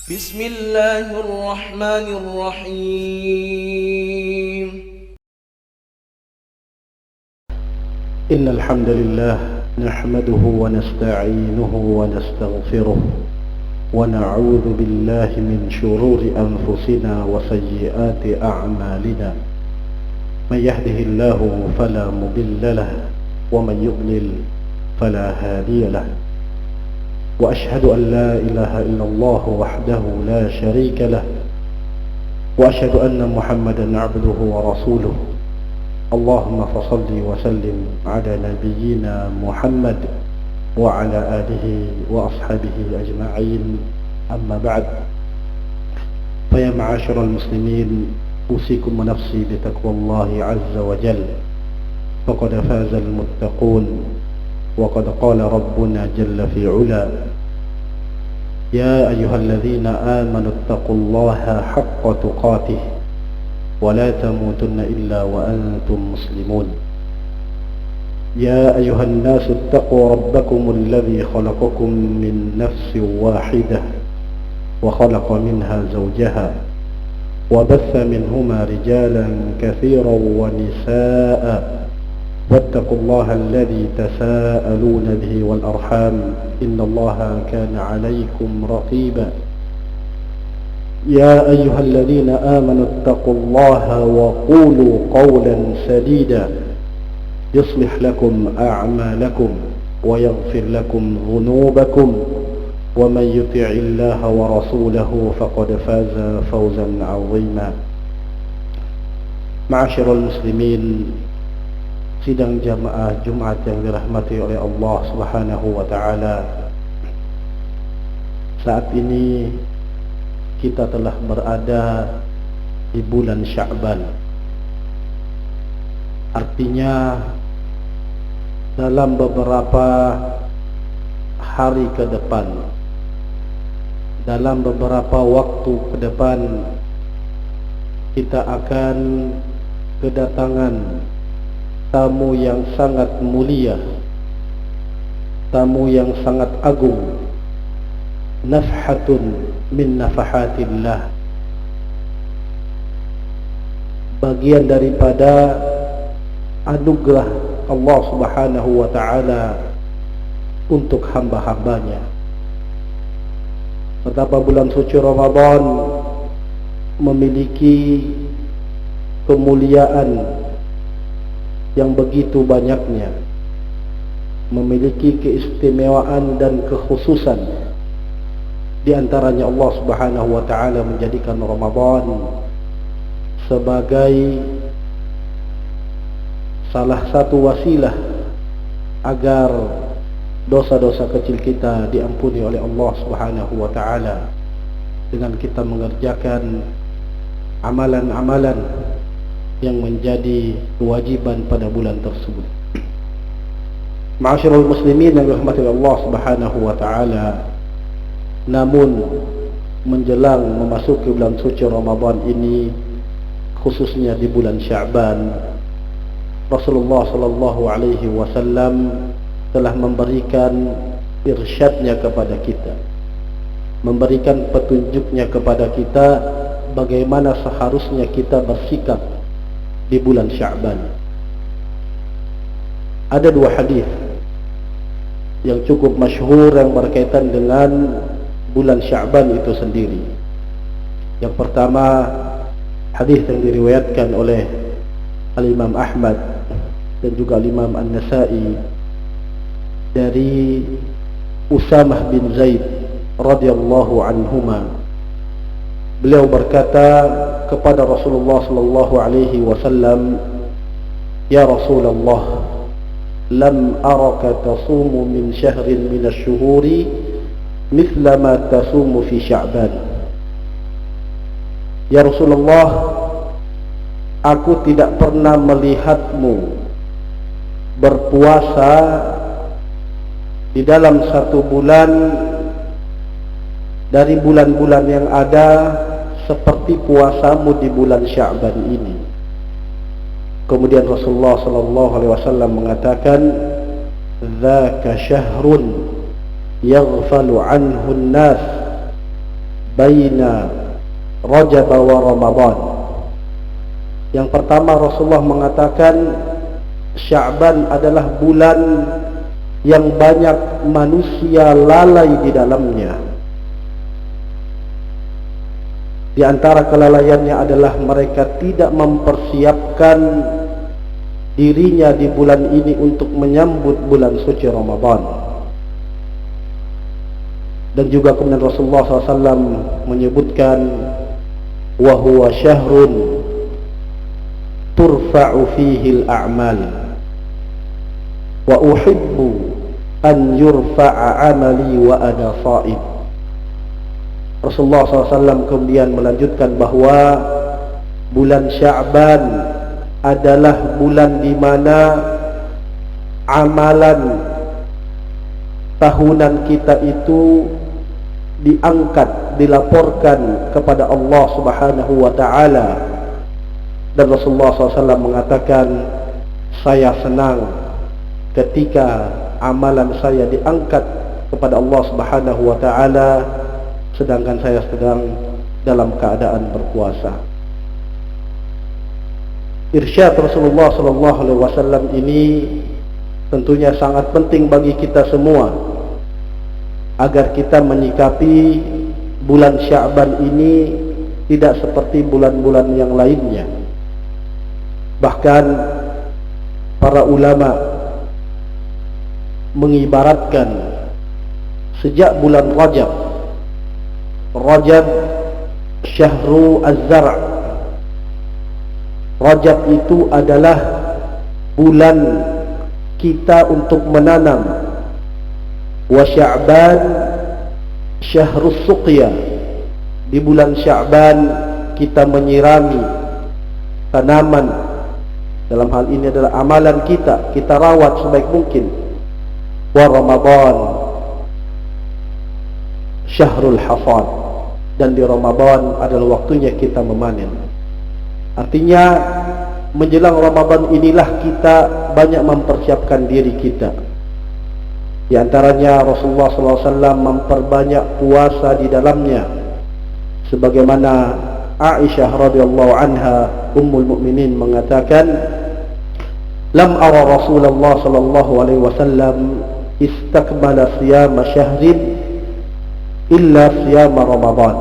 بسم الله الرحمن الرحيم. إن الحمد لله نحمده ونستعينه ونستغفره ونعوذ بالله من شرور أنفسنا وسيئات أعمالنا. من يهده الله فلا مضل له ومن يضلل فلا هادي له. وأشهد أن لا إله إلا الله وحده لا شريك له وأشهد أن محمدا عبده ورسوله. اللهم فصل وسلم على نبينا محمد وعلى آله وأصحابه أجمعين. أما بعد، فيا معاشر المسلمين، أوصيكم ونفسي بتقوى الله عز وجل، فقد فاز المتقون. وقد قال ربنا جل في علا: يا أيها الذين آمنوا اتقوا الله حق تقاته ولا تموتن إلا وأنتم مسلمون. يا أيها الناس اتقوا ربكم الذي خلقكم من نفس واحدة وخلق منها زوجها وبث منهما رجالا كثيرا ونساء واتقوا الله الذي تساءلون به والأرحام إن الله كان عليكم رقيبا. يا أيها الذين آمنوا اتقوا الله وقولوا قولا سديدا يصلح لكم أعمالكم ويغفر لكم ذنوبكم ومن يطع الله ورسوله فقد فاز فوزا عظيما. معاشر المسلمين, sidang jamaah Jumat yang dirahmati oleh Allah Subhanahu wa taala. Saat ini kita telah berada di bulan Sya'ban. Artinya dalam beberapa hari ke depan, dalam beberapa waktu ke depan, kita akan kedatangan tamu yang sangat mulia, tamu yang sangat agung, nafhatun min nafahatillah, bagian daripada anugerah Allah Subhanahu wa ta'ala untuk hamba-hambanya. Betapa bulan suci Ramadan memiliki kemuliaan yang begitu banyaknya, memiliki keistimewaan dan kekhususan. Di antaranya Allah Subhanahu wa taala menjadikan Ramadan sebagai salah satu wasilah agar dosa-dosa kecil kita diampuni oleh Allah Subhanahu wa taala dengan kita mengerjakan amalan-amalan yang menjadi kewajiban pada bulan tersebut. Ma'asyiral muslimin yang dirahmati Allah Subhanahu wa taala, namun menjelang memasuki bulan suci Ramadan ini, khususnya di bulan Sya'ban, Rasulullah sallallahu alaihi wasallam telah memberikan irsyadnya kepada kita, memberikan petunjuknya kepada kita bagaimana seharusnya kita bersikap di bulan Sya'ban. Ada dua hadis yang cukup masyhur yang berkaitan dengan bulan Sya'ban itu sendiri. Yang pertama, hadis yang diriwayatkan oleh Al-Imam Ahmad dan juga Al-Imam An-Nasa'i dari Usamah bin Zaid radhiyallahu anhuma. Beliau berkata kepada Rasulullah sallallahu alaihi wasallam, "Ya Rasulullah, lam araka tasumu min syahrin min asy-syuhuri mithla ma tasumu fi Sya'ban." Ya Rasulullah, aku tidak pernah melihatmu berpuasa di dalam satu bulan dari bulan-bulan yang ada seperti puasamu di bulan Sya'ban ini. Kemudian Rasulullah sallallahu alaihi wasallam mengatakan, "Dzaka syahrun yaghfalu anhu an-nas baina Rajab wa Ramadan. Yang pertama, Rasulullah mengatakan Sya'ban adalah bulan yang banyak manusia lalai di dalamnya. Di antara kelalaiannya adalah mereka tidak mempersiapkan dirinya di bulan ini untuk menyambut bulan suci Ramadan. Dan juga kemudian Rasulullah SAW menyebutkan, wa huwa syahrun turfa'u fihi al-a'mal wa uhibbu an yurfa'a amali wa ana sha'im. Rasulullah SAW kemudian melanjutkan bahwa bulan Sya'ban adalah bulan di mana amalan tahunan kita itu diangkat, dilaporkan kepada Allah Subhanahu wa ta'ala. Dan Rasulullah SAW mengatakan, saya senang ketika amalan saya diangkat kepada Allah Subhanahu wa ta'ala, sedangkan saya sedang dalam keadaan berpuasa. Irsyad Rasulullah SAW ini tentunya sangat penting bagi kita semua, agar kita menyikapi bulan Sya'ban ini tidak seperti bulan-bulan yang lainnya. Bahkan para ulama mengibaratkan sejak bulan Rajab syahru az-zar'. Rajab itu adalah bulan kita untuk menanam. Wa Sya'ban syahrus suqya. Di bulan Sya'ban kita menyirami tanaman. Dalam hal ini adalah amalan kita rawat sebaik mungkin. Wa Ramadan syahrul hasad. Dan di Ramadan adalah waktunya kita memanen. Artinya menjelang Ramadan inilah kita banyak mempersiapkan diri kita. Di antaranya Rasulullah SAW memperbanyak puasa di dalamnya, sebagaimana Aisyah radhiyallahu anha ummul mukminin mengatakan, lam ara Rasulullah sallallahu alaihi wasallam istakmala siyama syahrin illa siyama Ramadan.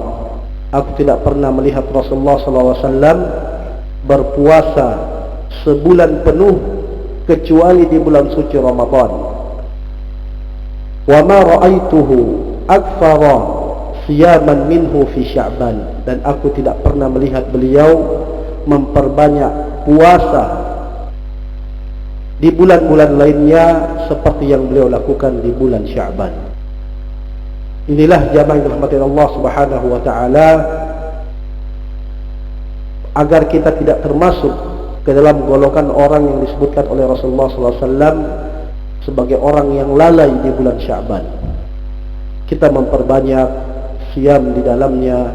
Aku tidak pernah melihat Rasulullah sallallahu alaihi wasallam berpuasa sebulan penuh kecuali di bulan suci Ramadan. Wa ma ra'aituhu aktsara siyaman minhu fi Sya'ban. Dan aku tidak pernah melihat beliau memperbanyak puasa di bulan-bulan lainnya seperti yang beliau lakukan di bulan Sya'ban. Inilah jamaah yang dirahmati Allah Subhanahu wa ta'ala, agar kita tidak termasuk ke dalam golongan orang yang disebutkan oleh Rasulullah SAW sebagai orang yang lalai di bulan Sya'ban. Kita memperbanyak siam di dalamnya,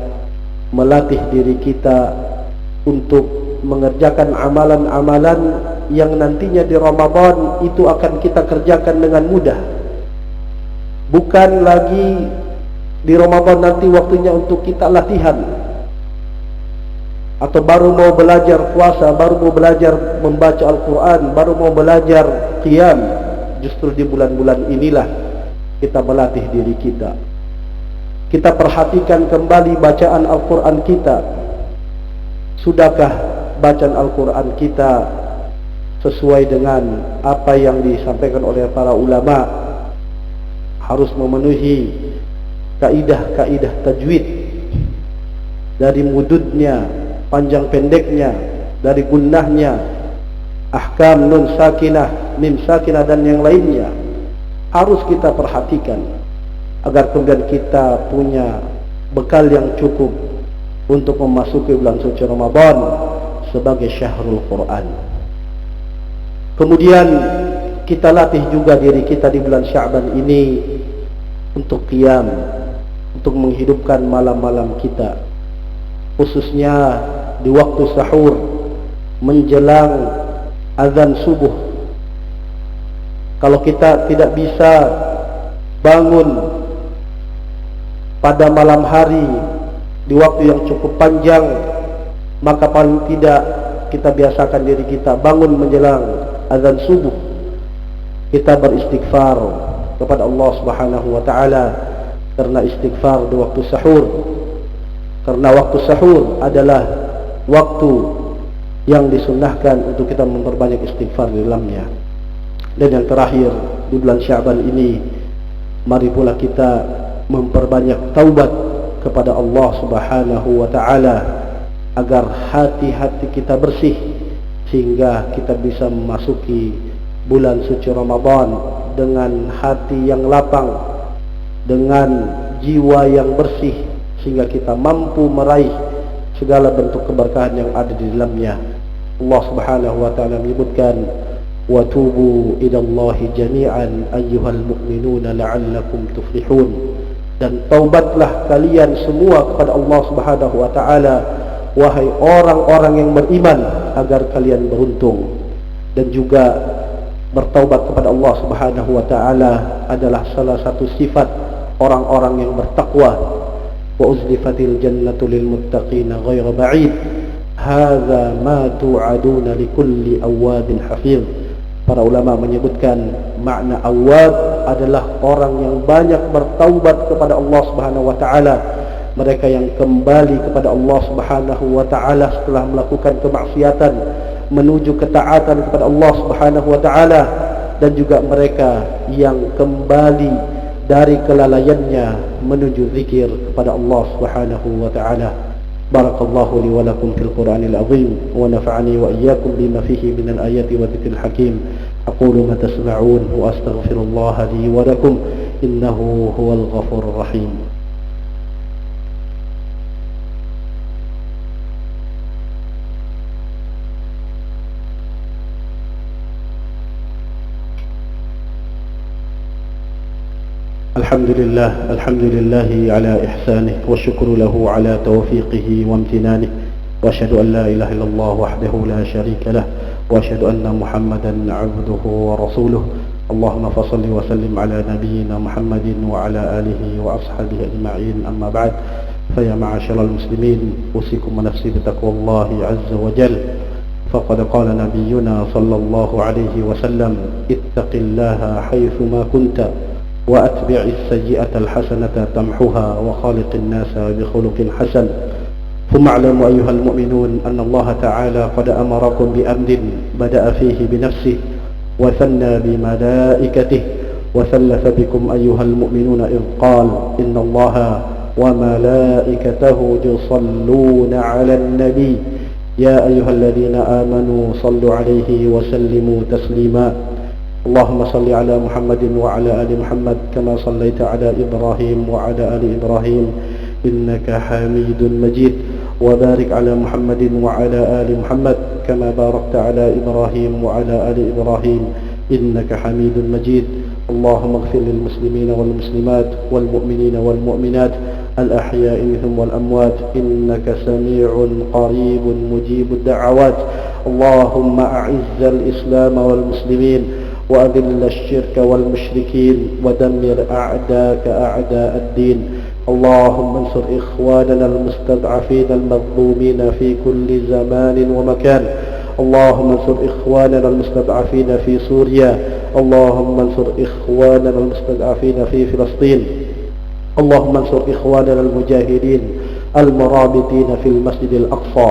melatih diri kita untuk mengerjakan amalan-amalan yang nantinya di Ramadan itu akan kita kerjakan dengan mudah. Bukan lagi di Ramadan nanti waktunya untuk kita latihan, atau baru mau belajar puasa, baru mau belajar membaca Al-Quran, baru mau belajar qiyam. Justru di bulan-bulan inilah kita melatih diri kita. Kita perhatikan kembali bacaan Al-Quran kita. Sudahkah bacaan Al-Quran kita sesuai dengan apa yang disampaikan oleh para ulama? Harus memenuhi kaidah-kaidah tajwid, dari mududnya, panjang pendeknya, dari gunnahnya, ahkam nun sakinah, mim sakinah, dan yang lainnya. Harus kita perhatikan agar kemudian kita punya bekal yang cukup untuk memasuki bulan suci Ramadan sebagai syahrul Quran. Kemudian kita latih juga diri kita di bulan Sya'ban ini untuk qiyam, untuk menghidupkan malam-malam kita, khususnya di waktu sahur menjelang azan subuh. Kalau kita tidak bisa bangun pada malam hari di waktu yang cukup panjang, maka paling tidak kita biasakan diri kita bangun menjelang azan subuh, kita beristighfar kepada Allah Subhanahu wa taala, karena istighfar di waktu sahur. Karena waktu sahur adalah waktu yang disunnahkan untuk kita memperbanyak istighfar di dalamnya. Dan yang terakhir, di bulan Sya'ban ini, mari pula kita memperbanyak taubat kepada Allah Subhanahu wa taala agar hati-hati kita bersih, sehingga kita bisa memasuki bulan suci Ramadan dengan hati yang lapang, dengan jiwa yang bersih, sehingga kita mampu meraih segala bentuk keberkahan yang ada di dalamnya. Allah Subhanahu wa taala menyebutkan, wa tubu ilallahi jami'an ayyuhal mu'minuna la'allakum tuflihun, dan taubatlah kalian semua kepada Allah Subhanahu wa taala, wahai orang-orang yang beriman, agar kalian beruntung. Dan juga bertaubat kepada Allah Subhanahu wa taala adalah salah satu sifat orang-orang yang bertakwa. Wa uzlifatil jannatu lil muttaqina ghayra ba'id, hadza ma tu'aduna likulli awwabin hafiz. Para ulama menyebutkan makna awwab adalah orang yang banyak bertaubat kepada Allah Subhanahu wa taala, mereka yang kembali kepada Allah Subhanahu wa taala setelah melakukan kemaksiatan menuju ketaatan kepada Allah Subhanahu wa taala, dan juga mereka yang kembali dari kelalaiannya menuju zikir kepada Allah Subhanahu wa taala. Barakallahu li wa lakum fil Qur'anil azim, wa nafa'ani wa iyyakum bima fihi minal ayati wa dzikril hakim. Aqulu ma tasma'un wa astaghfirullaha li wa lakum innahu huwal ghafurur rahim. الحمد لله على إحسانه والشكر له على توفيقه وامتنانه وأشهد أن لا إله إلا الله وحده لا شريك له وأشهد أن محمدا عبده ورسوله اللهم فصل وسلم على نبينا محمد وعلى آله وأصحابه أجمعين أما بعد فيا معاشر المسلمين أوصيكم ونفسي بتقوى الله عز وجل فقد قال نبينا صلى الله عليه وسلم اتق الله حيثما كنت وأتبع السيئة الحسنة تمحها وخالق الناس بخلق حسن ثم اعلموا أيها المؤمنون أن الله تعالى قد أمركم بأمر بدأ فيه بنفسه وثنى بملائكته وثلث بكم أيها المؤمنون إذ قال إن الله وملائكته يصلون على النبي يا أيها الذين آمنوا صلوا عليه وسلموا تسليما اللهم صل على محمد وعلى آل محمد كما صليت على إبراهيم وعلى آل إبراهيم إنك حميد مجيد وبارك على محمد وعلى آل محمد كما باركت على إبراهيم وعلى آل إبراهيم إنك حميد مجيد اللهم اغفر للمسلمين والمسلمات والمؤمنين والمؤمنات الأحياء منهم والأموات إنك سميع قريب مجيب الدعوات اللهم أعز الإسلام والمسلمين وأذل الشرك والمشركين ودمر أعداءك أعداء الدين اللهم انصر إخواننا المستضعفين المظلومين في كل زمان ومكان اللهم انصر إخواننا المستضعفين في سوريا اللهم انصر إخواننا المستضعفين في فلسطين اللهم انصر إخواننا المجاهدين المرابطين في المسجد الأقصى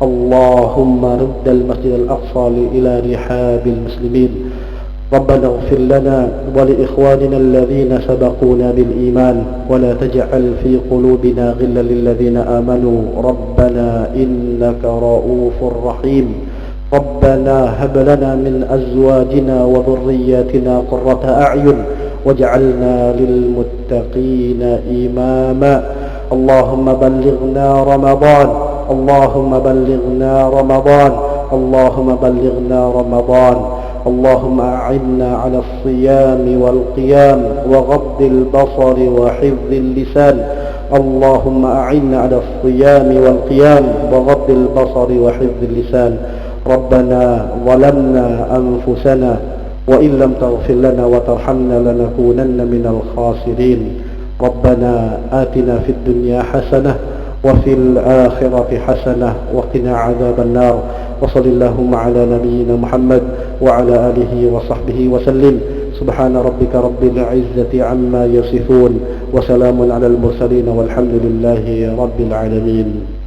اللهم رد المسجد الأقصى إلى رحاب المسلمين ربنا اغفر لنا ولإخواننا الذين سبقونا بالإيمان ولا تجعل في قلوبنا غلا للذين آمنوا ربنا إنك رؤوف رحيم ربنا هب لنا من أزواجنا وذرياتنا قرة أعين واجعلنا للمتقين إماما اللهم بلغنا رمضان اللهم بلغنا رمضان اللهم بلغنا رمضان اللهم أعنا على الصيام والقيام وغض البصر وحفظ اللسان اللهم أعنا على الصيام والقيام وغض البصر وحفظ اللسان ربنا ظلمنا أنفسنا وإن لم تغفر لنا وترحمنا لنكونن من الخاسرين ربنا آتنا في الدنيا حسنة وفي الآخرة حسنة وقنا عذاب النار. وصل اللهم على نبينا محمد وعلى آله وصحبه وسلم. سبحان ربك رب العزة عما يصفون وسلام على المرسلين والحمد لله رب العالمين.